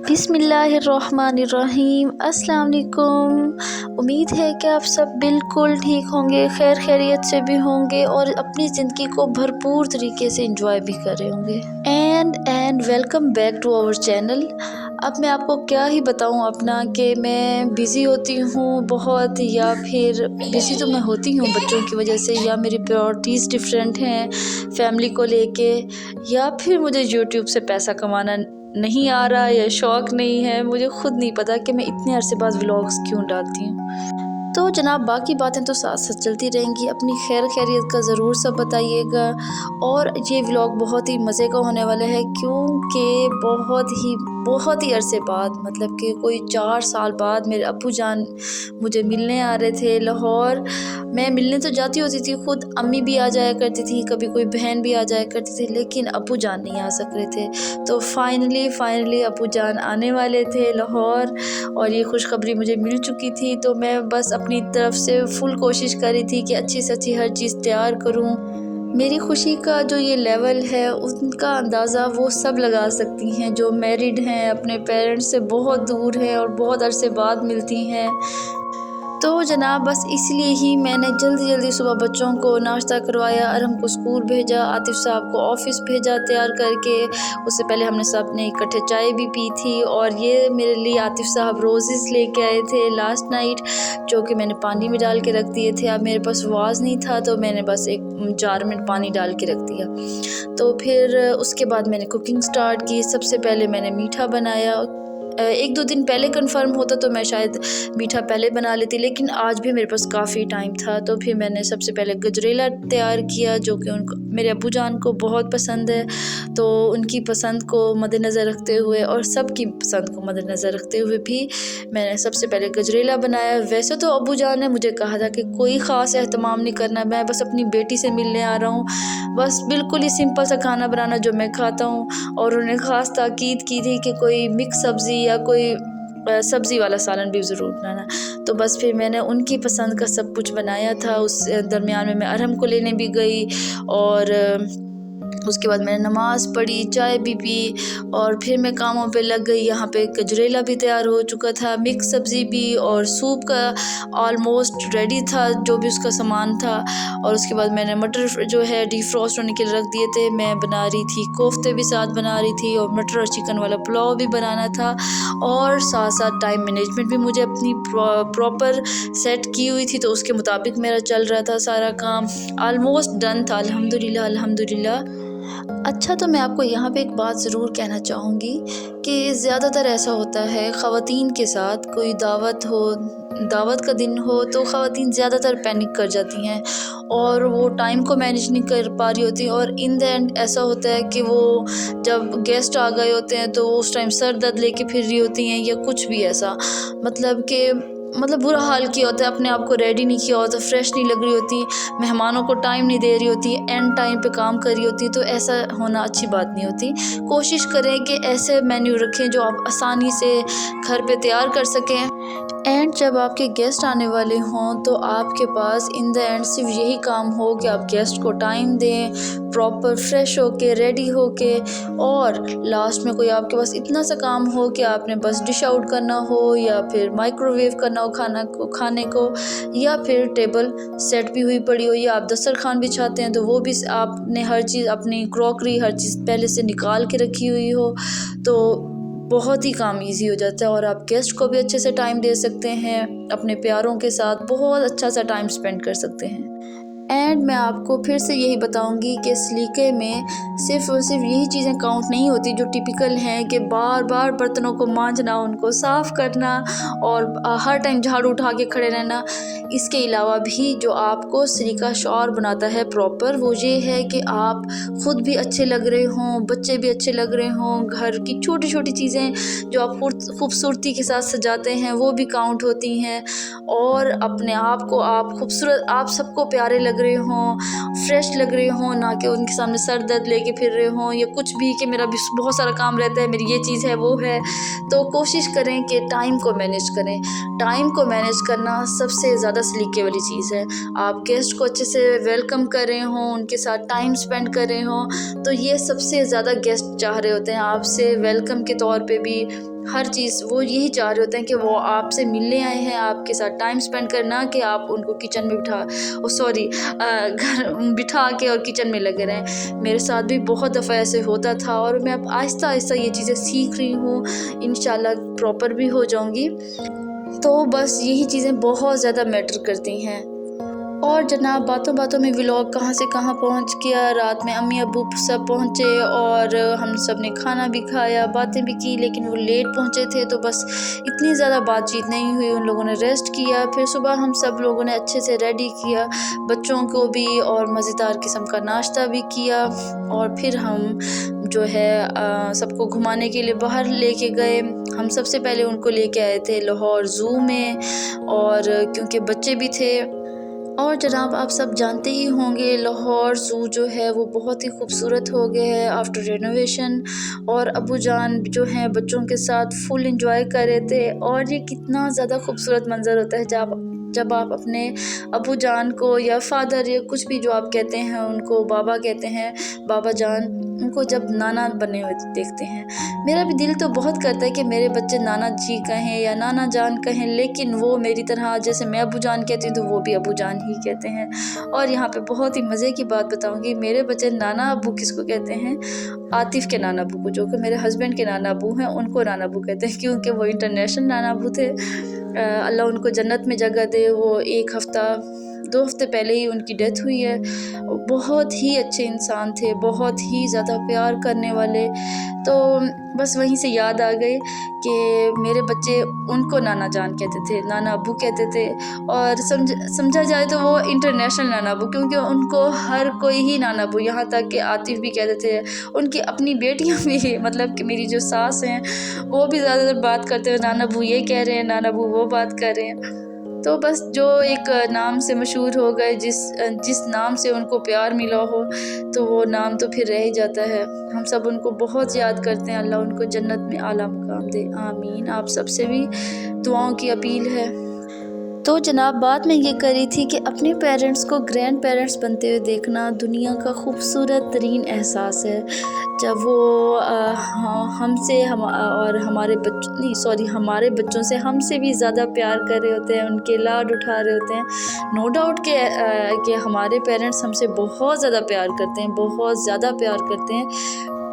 बिस्मिल्लाहिर्रहमानिर्रहीम। अस्सलाम वालेकुम। उम्मीद है कि आप सब बिल्कुल ठीक होंगे, खैर खैरियत से भी होंगे और अपनी ज़िंदगी को भरपूर तरीके से एंजॉय भी कर रहे होंगे। And welcome back to our channel. अब मैं आपको क्या ही बताऊं अपना कि मैं बिज़ी होती हूँ बहुत, या फिर बिज़ी तो मैं होती हूँ बच्चों की वजह से, या मेरी प्रायोरिटीज़ डिफरेंट हैं फैमिली को लेके, या फिर मुझे यूट्यूब से पैसा कमाना नहीं आ रहा या शौक़ नहीं है। मुझे ख़ुद नहीं पता कि मैं इतने अरसे बाद व्लॉग्स क्यों डालती हूँ। तो जनाब बाकी बातें तो साथ साथ चलती रहेंगी। अपनी खैर खैरियत का ज़रूर सब बताइएगा। और ये व्लॉग बहुत ही मज़े का होने वाला है, क्योंकि बहुत ही अरसे बाद, मतलब कि कोई 4 साल बाद मेरे अब्बू जान मुझे मिलने आ रहे थे लाहौर। मैं मिलने तो जाती होती थी ख़ुद, अम्मी भी आ जाया करती थी, कभी कोई बहन भी आ जाया करती थी, लेकिन अब्बू जान नहीं आ सक रहे थे। तो फाइनली अब्बू जान आने वाले थे लाहौर, और ये खुशखबरी मुझे मिल चुकी थी। तो मैं बस अपनी तरफ से फुल कोशिश कर रही थी कि अच्छी से अच्छी हर चीज़ तैयार करूं। मेरी खुशी का जो ये लेवल है उनका अंदाज़ा वो सब लगा सकती हैं जो मैरिड हैं, अपने पेरेंट्स से बहुत दूर हैं और बहुत अरसे बाद मिलती हैं। तो जनाब बस इसलिए ही मैंने जल्दी सुबह बच्चों को नाश्ता करवाया, अरहम को स्कूल भेजा, आतिफ साहब को ऑफ़िस भेजा तैयार करके। उससे पहले हमने सब ने इकट्ठे चाय भी पी थी, और ये मेरे लिए आतिफ साहब रोज़ेस लेके आए थे लास्ट नाइट, जो कि मैंने पानी में डाल के रख दिए थे। अब मेरे पास वाज नहीं था तो मैंने बस एक जार में पानी डाल के रख दिया। तो फिर उसके बाद मैंने कुकिंग स्टार्ट की। सबसे पहले मैंने मीठा बनाया। 1-2 दिन पहले कंफर्म होता तो मैं शायद मीठा पहले बना लेती, लेकिन आज भी मेरे पास काफ़ी टाइम था। तो फिर मैंने सबसे पहले गजरेला तैयार किया, जो कि उनको, मेरे अब्बू जान को बहुत पसंद है। तो उनकी पसंद को मद्देनज़र रखते हुए और सबकी पसंद को मद्देनज़र रखते हुए भी मैंने सबसे पहले गजरेला बनाया। वैसे तो अब्बू जान ने मुझे कहा था कि कोई ख़ास एहतमाम नहीं करना, मैं बस अपनी बेटी से मिलने आ रहा हूँ, बस बिल्कुल ही सिंपल सा खाना बनाना जो मैं खाता हूँ। और उन्होंने ख़ास ताकीद की थी कि कोई मिक्स सब्ज़ी या कोई सब्ज़ी वाला सालन भी ज़रूर बनाना। तो बस फिर मैंने उनकी पसंद का सब कुछ बनाया था। उस दरमियान में मैं अरहम को लेने भी गई, और उसके बाद मैंने नमाज़ पढ़ी, चाय भी पी, और फिर मैं कामों पे लग गई। यहाँ पे गजरेला भी तैयार हो चुका था, मिक्स सब्ज़ी भी, और सूप का ऑलमोस्ट रेडी था जो भी उसका सामान था। और उसके बाद मैंने मटर जो है डिफ्रॉस्ट होने के लिए रख दिए थे। मैं बना रही थी कोफ्ते भी साथ बना रही थी, और मटर और चिकन वाला पुलाव भी बनाना था, और साथ साथ टाइम मैनेजमेंट भी मुझे अपनी प्रॉपर सेट की हुई थी, तो उसके मुताबिक मेरा चल रहा था सारा काम। ऑलमोस्ट डन था अल्हम्दुलिल्लाह। अच्छा, तो मैं आपको यहाँ पे एक बात ज़रूर कहना चाहूँगी कि ज़्यादातर ऐसा होता है ख़वातीन के साथ, कोई दावत का दिन हो तो ख़वातीन ज़्यादातर पैनिक कर जाती हैं, और वो टाइम को मैनेज नहीं कर पा रही होती। और इन द एंड ऐसा होता है कि वो जब गेस्ट आ गए होते हैं तो उस टाइम सर दर्द लेके फिर रही होती हैं, या कुछ भी ऐसा, मतलब बुरा हाल किया होता है, अपने आप को रेडी नहीं किया होता, फ्रेश नहीं लग रही होती, मेहमानों को टाइम नहीं दे रही होती, एंड टाइम पे काम कर रही होती। तो ऐसा होना अच्छी बात नहीं होती। कोशिश करें कि ऐसे मेन्यू रखें जो आप आसानी से घर पे तैयार कर सकें। एंड जब आपके गेस्ट आने वाले हों तो आपके पास इन द एंड सिर्फ यही काम हो कि आप गेस्ट को टाइम दें, प्रॉपर फ्रेश होके रेडी होके, और लास्ट में कोई आपके पास इतना सा काम हो कि आपने बस डिश आउट करना हो, या फिर माइक्रोवेव करना हो खाने को, या फिर टेबल सेट भी हुई पड़ी हो, या आप दस्तरखान बिछाते हैं तो वो भी आपने हर चीज़, अपनी क्रॉकरी हर चीज़ पहले से निकाल के रखी हुई हो, तो बहुत ही काम इजी हो जाता है। और आप गेस्ट को भी अच्छे से टाइम दे सकते हैं, अपने प्यारों के साथ बहुत अच्छा सा टाइम स्पेंड कर सकते हैं। एंड मैं आपको फिर से यही बताऊंगी कि सलीके में सिर्फ और सिर्फ यही चीज़ें काउंट नहीं होती जो टिपिकल हैं, कि बार बार बर्तनों को मांजना, उनको साफ़ करना, और हर टाइम झाड़ू उठा के खड़े रहना। इसके अलावा भी जो आपको सलीका शौर बनाता है प्रॉपर, वो ये है कि आप ख़ुद भी अच्छे लग रहे हों, बच्चे भी अच्छे लग रहे हों, घर की छोटी छोटी चीज़ें जो आप खूबसूरती के साथ सजाते हैं वो भी काउंट होती हैं, और अपने आप को आप खूबसूरत, आप सबको प्यारे लग रहे हों, फ्रेश लग रहे हों, ना कि उनके सामने सर दर्द लेके फिर रहे हों, या कुछ भी कि मेरा भी बहुत सारा काम रहता है, मेरी ये चीज़ है वो है। तो कोशिश करें कि टाइम को मैनेज करें। टाइम को मैनेज करना सबसे ज़्यादा सलीके वाली चीज़ है। आप गेस्ट को अच्छे से वेलकम कर रहे हों, उनके साथ टाइम स्पेंड कर रहे हों, तो ये सबसे ज़्यादा गेस्ट चाह रहे होते हैं आपसे वेलकम के तौर पे भी, हर चीज़ वो यही चाह रहे होते हैं कि वो आपसे मिलने आए हैं, आपके साथ टाइम स्पेंड करना, कि आप उनको किचन में घर बिठा के और किचन में लगे रहें। मेरे साथ भी बहुत दफ़ा ऐसे होता था और मैं अब आहिस्ता आहिस्ता ये चीज़ें सीख रही हूँ, इंशाल्लाह प्रॉपर भी हो जाऊँगी। तो बस यही चीज़ें बहुत ज़्यादा मैटर करती हैं। और जनाब बातों बातों में व्लॉग कहाँ से कहाँ पहुँच गया। रात में अम्मी अब्बू सब पहुँचे और हम सब ने खाना भी खाया, बातें भी की, लेकिन वो लेट पहुँचे थे तो बस इतनी ज़्यादा बातचीत नहीं हुई। उन लोगों ने रेस्ट किया। फिर सुबह हम सब लोगों ने अच्छे से रेडी किया बच्चों को भी, और मज़ेदार किस्म का नाश्ता भी किया। और फिर हम जो है सबको घुमाने के लिए बाहर लेके गए। हम सबसे पहले उनको लेके आए थे लाहौर ज़ू में, और क्योंकि बच्चे भी थे। और जनाब आप सब जानते ही होंगे लाहौर ज़ू जो है वो बहुत ही खूबसूरत हो गया है आफ्टर रेनोवेशन। और अबू जान जो हैं बच्चों के साथ फुल इंजॉय कर रहे थे। और ये कितना ज़्यादा खूबसूरत मंज़र होता है जब आप अपने अबू जान को या फादर या कुछ भी जो आप कहते हैं उनको बाबा कहते हैं, बाबा जान, उनको जब नाना बने हुए देखते हैं। मेरा भी दिल तो बहुत करता है कि मेरे बच्चे नाना जी कहें या नाना जान कहें, लेकिन वो मेरी तरह जैसे मैं अबू जान कहती हूँ तो वो भी अबू जान ही कहते हैं। और यहाँ पे बहुत ही मज़े की बात बताऊँगी, मेरे बच्चे नाना अबू किसको कहते हैं? आतिफ़ के नाना अबू को, जो कि मेरे हस्बैंड के नाना अबू हैं, उनको नाना अबू कहते हैं, क्योंकि वो इंटरनेशनल नाना अबू थे। अल्लाह उनको जन्नत में जगह दे। वो 2 हफ्ते पहले ही उनकी डेथ हुई है। बहुत ही अच्छे इंसान थे, बहुत ही ज़्यादा प्यार करने वाले। तो बस वहीं से याद आ गई कि मेरे बच्चे उनको नाना जान कहते थे, नाना अबू कहते थे। और समझा जाए तो वो इंटरनेशनल नाना अबू, क्योंकि उनको हर कोई ही नाना अबू, यहाँ तक कि आतिफ़ भी कहते थे। उनकी अपनी बेटियाँ भी, मतलब कि मेरी जो सास हैं वो भी ज़्यादातर बात करते हुए नाना अबू ये कह रहे हैं, नाना अबू वो बात कर रहे हैं। तो बस जो एक नाम से मशहूर हो गए, जिस नाम से उनको प्यार मिला हो, तो वो नाम तो फिर रह ही जाता है। हम सब उनको बहुत याद करते हैं। अल्लाह उनको जन्नत में आला मुकाम दे, आमीन। आप सबसे भी दुआओं की अपील है। तो जनाब बात मैं ये करी थी कि अपने पेरेंट्स को ग्रैंड पेरेंट्स बनते हुए देखना दुनिया का खूबसूरत तरीन एहसास है। जब वो हमारे बच्चों से हमसे भी ज़्यादा प्यार कर रहे होते हैं, उनके लाड उठा रहे होते हैं। नो डाउट कि हमारे पेरेंट्स हमसे बहुत ज़्यादा प्यार करते हैं, बहुत ज़्यादा प्यार करते हैं।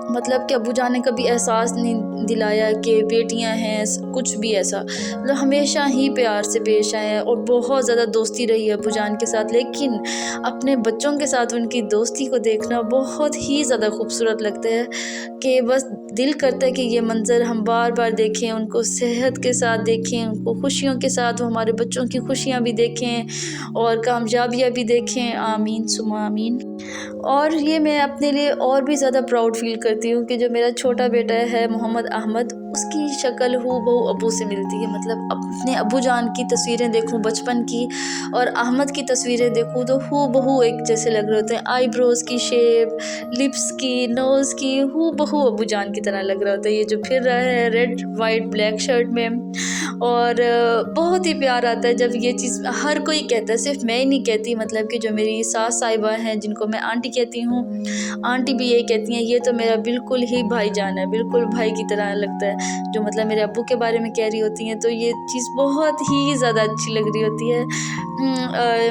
मतलब कि अबू जान ने कभी एहसास नहीं दिलाया कि बेटियां हैं, कुछ भी ऐसा। मतलब हमेशा ही प्यार से पेश आए हैं और बहुत ज़्यादा दोस्ती रही है अबू जान के साथ। लेकिन अपने बच्चों के साथ उनकी दोस्ती को देखना बहुत ही ज़्यादा खूबसूरत लगता है कि बस दिल करता है कि ये मंज़र हम बार बार देखें, उनको सेहत के साथ देखें, उनको खुशियों के साथ, वो हमारे बच्चों की खुशियाँ भी देखें और कामयाबियाँ भी देखें। आमीन सुमा आमीन। और ये मैं अपने लिए और भी ज़्यादा प्राउड फील करती हूँ कि जो मेरा छोटा बेटा है मोहम्मद अहमद, उसकी शक्ल हूबहू अबू से मिलती है। मतलब अपने अबू जान की तस्वीरें देखूँ बचपन की और अहमद की तस्वीरें देखूँ तो हूबहू एक जैसे लग रहे होते हैं। आईब्रोज़ की शेप, लिप्स की, नोज़ की, हूबहू अबू जान की तरह लग रहा होता है। ये जो फिर रहा है रेड वाइट ब्लैक शर्ट में, और बहुत ही प्यार आता है जब ये चीज़ हर कोई कहता है, सिर्फ मैं ही नहीं कहती। मतलब कि जो मेरी सास साहिबा हैं, जिनको मैं आंटी कहती हूँ, आंटी भी यही कहती हैं, ये तो मेरा बिल्कुल ही भाईजान है, बिल्कुल भाई की तरह लगता है। जो मतलब मेरे अब्बू के बारे में कह रही होती हैं, तो ये चीज़ बहुत ही ज़्यादा अच्छी लग रही होती है।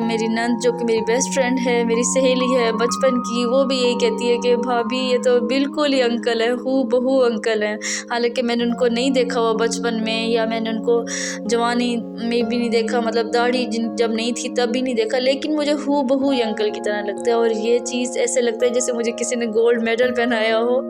मेरी नंद जो कि मेरी बेस्ट फ्रेंड है, मेरी सहेली है बचपन की, वो भी यही कहती है कि भाभी ये तो बिल्कुल ही अंकल है, हूबहू अंकल हैं। हालांकि मैंने उनको नहीं देखा हुआ बचपन में, या मैंने उनको जवानी में भी नहीं देखा, मतलब दाढ़ी जब नहीं थी तब भी नहीं देखा, लेकिन मुझे हूबहू अंकल की तरह लगता है। और ये चीज़ ऐसे लगता है जैसे मुझे किसी ने गोल्ड मेडल पहनाया हो।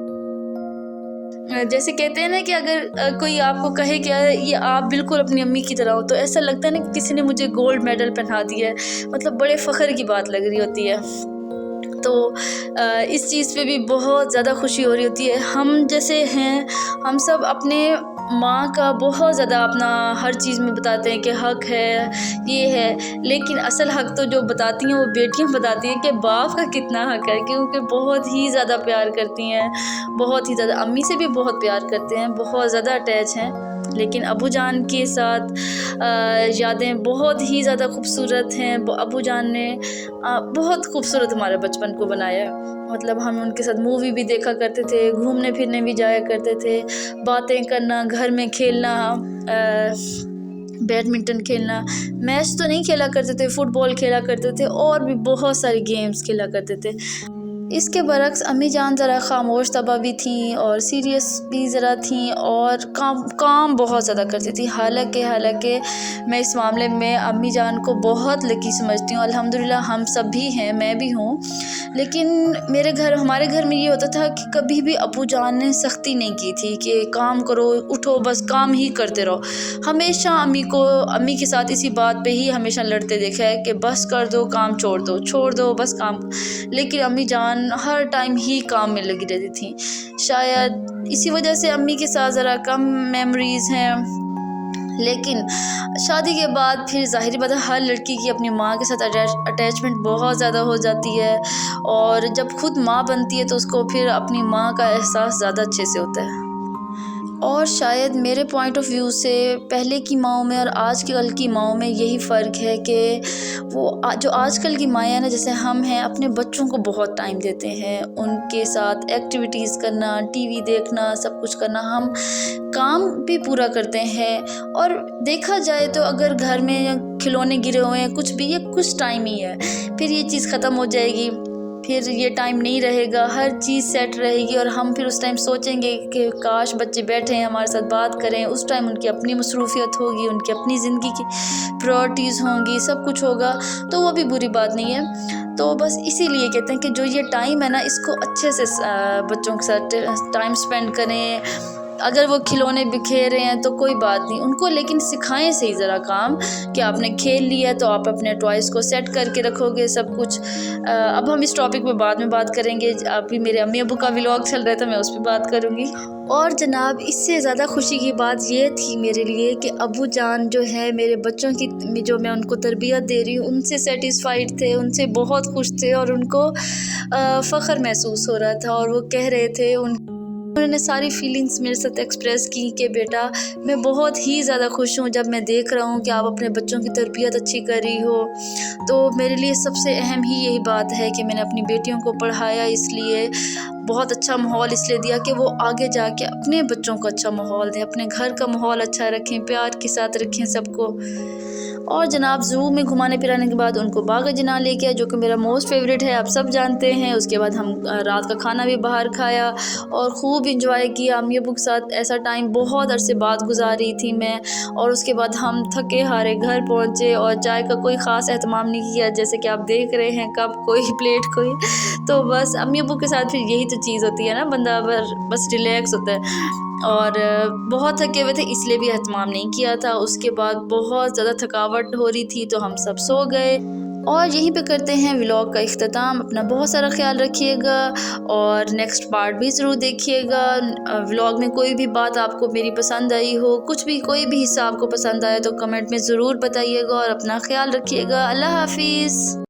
जैसे कहते हैं ना कि अगर कोई आपको कहे कि ये आप बिल्कुल अपनी अम्मी की तरह हो, तो ऐसा लगता है ना कि किसी ने मुझे गोल्ड मेडल पहना दिया है। मतलब बड़े फ़ख्र की बात लग रही होती है। तो इस चीज़ पे भी बहुत ज़्यादा खुशी हो रही होती है। हम जैसे हैं, हम सब अपने माँ का बहुत ज़्यादा अपना हर चीज़ में बताते हैं कि हक़ है, ये है, लेकिन असल हक़ तो जो बताती हैं वो बेटियां बताती हैं कि बाप का कितना हक़ है, क्योंकि बहुत ही ज़्यादा प्यार करती हैं, बहुत ही ज़्यादा। अम्मी से भी बहुत प्यार करते हैं, बहुत ज़्यादा अटैच हैं। لیکن ابو جان کے ساتھ یادیں بہت ہی زیادہ خوبصورت ہیں. ابو جان نے بہت خوبصورت ہمارے بچپن کو بنایا ہے. مطلب ہم ان کے ساتھ مووی بھی دیکھا کرتے تھے, گھومنے پھرنے بھی جایا کرتے تھے, باتیں کرنا, گھر میں کھیلنا, بیڈمنٹن کھیلنا. میچ تو نہیں کھیلا کرتے تھے, فٹ بال کھیلا کرتے تھے, اور بھی بہت ساری گیمز کھیلا کرتے تھے. اس کے برعکس امی جان ذرا خاموش طبع بھی تھیں اور سیریس بھی ذرا تھیں, اور کام بہت زیادہ کرتی تھیں. حالانکہ میں اس معاملے میں امی جان کو بہت لکی سمجھتی ہوں. الحمدللہ ہم سب بھی ہیں, میں بھی ہوں. لیکن ہمارے گھر میں یہ ہوتا تھا کہ کبھی بھی ابو جان نے سختی نہیں کی تھی کہ کام کرو, اٹھو, بس کام ہی کرتے رہو. ہمیشہ امی کے ساتھ اسی بات پہ ہی ہمیشہ لڑتے دیکھا ہے کہ بس کر دو, کام چھوڑ دو بس کام. لیکن امی جان ہر ٹائم ہی کام میں لگی رہتی تھیں. شاید اسی وجہ سے امی کے ساتھ ذرا کم میموریز ہیں. لیکن شادی کے بعد پھر ظاہری بات ہے ہر لڑکی کی اپنی ماں کے ساتھ اٹیچمنٹ بہت زیادہ ہو جاتی ہے, اور جب خود ماں بنتی ہے تو اس کو پھر اپنی ماں کا احساس زیادہ اچھے سے ہوتا ہے. اور شاید میرے پوائنٹ آف ویو سے پہلے کی ماؤں میں اور آج کل کی ماؤں میں یہی فرق ہے کہ وہ جو آج کل کی مائیں ہیں نا, جیسے ہم ہیں, اپنے بچوں کو بہت ٹائم دیتے ہیں, ان کے ساتھ ایکٹیویٹیز کرنا, ٹی وی دیکھنا, سب کچھ کرنا. ہم کام بھی پورا کرتے ہیں, اور دیکھا جائے تو اگر گھر میں کھلونے گرے ہوئے ہیں, کچھ بھی, یہ کچھ ٹائم ہی ہے, پھر یہ چیز ختم ہو جائے گی, پھر یہ ٹائم نہیں رہے گا, ہر چیز سیٹ رہے گی, اور ہم پھر اس ٹائم سوچیں گے کہ کاش بچے بیٹھے ہیں ہمارے ساتھ بات کریں. اس ٹائم ان کی اپنی مصروفیت ہوگی, ان کی اپنی زندگی کی پرائورٹیز ہوں گی, سب کچھ ہوگا, تو وہ بھی بری بات نہیں ہے. تو بس اسی لیے کہتے ہیں کہ جو یہ ٹائم ہے نا, اس کو اچھے سے بچوں کے ساتھ ٹائم اسپینڈ کریں. اگر وہ کھلونے بکھیر رہے ہیں تو کوئی بات نہیں, ان کو لیکن سکھائیں صحیح ذرا کام, کہ آپ نے کھیل لیا تو آپ اپنے ٹوائز کو سیٹ کر کے رکھو گے سب کچھ. اب ہم اس ٹاپک پہ بعد میں بات کریں گے. ابھی میرے امی ابو کا ولاگ چل رہا تھا, میں اس پہ بات کروں گی. اور جناب اس سے زیادہ خوشی کی بات یہ تھی میرے لیے کہ ابو جان جو ہے میرے بچوں کی, جو میں ان کو تربیت دے رہی ہوں, ان سے سیٹسفائیڈ تھے, ان سے بہت خوش تھے, اور ان کو فخر محسوس ہو رہا تھا. اور وہ کہہ رہے تھے, انہوں نے ساری فیلنگز میرے ساتھ ایکسپریس کی کہ بیٹا میں بہت ہی زیادہ خوش ہوں جب میں دیکھ رہا ہوں کہ آپ اپنے بچوں کی تربیت اچھی کر رہی ہو. تو میرے لیے سب سے اہم ہی یہی بات ہے کہ میں نے اپنی بیٹیوں کو پڑھایا, اس لیے بہت اچھا ماحول اس لیے دیا کہ وہ آگے جا کے اپنے بچوں کو اچھا ماحول دیں, اپنے گھر کا ماحول اچھا رکھیں, پیار کے ساتھ رکھیں سب کو. اور جناب زو میں گھمانے پھرانے کے بعد ان کو باغ جناح لے گیا, جو کہ میرا موسٹ فیوریٹ ہے, آپ سب جانتے ہیں. اس کے بعد ہم رات کا کھانا بھی باہر کھایا اور خوب انجوائے کیا امی ابو کے ساتھ. ایسا ٹائم بہت عرصے بعد گزار رہی تھی میں. اور اس کے بعد ہم تھکے ہارے گھر پہنچے, اور چائے کا کوئی خاص اہتمام نہیں کیا, جیسے کہ آپ دیکھ رہے ہیں کپ کوئی پلیٹ کوئی. تو بس امی ابو کے ساتھ پھر یہی تو چیز ہوتی ہے نا, بندہ بس ریلیکس ہوتا ہے. اور بہت تھکے ہوئے تھے اس لیے بھی اہتمام نہیں کیا تھا. اس کے بعد بہت زیادہ تھکاوٹ ہو رہی تھی تو ہم سب سو گئے. اور یہیں پہ کرتے ہیں ولاگ کا اختتام. اپنا بہت سارا خیال رکھیے گا, اور نیکسٹ پارٹ بھی ضرور دیکھیے گا. ولاگ میں کوئی بھی بات آپ کو میری پسند آئی ہو, کچھ بھی کوئی بھی حصہ آپ کو پسند آیا تو کمنٹ میں ضرور بتائیے گا, اور اپنا خیال رکھیے گا. اللہ حافظ.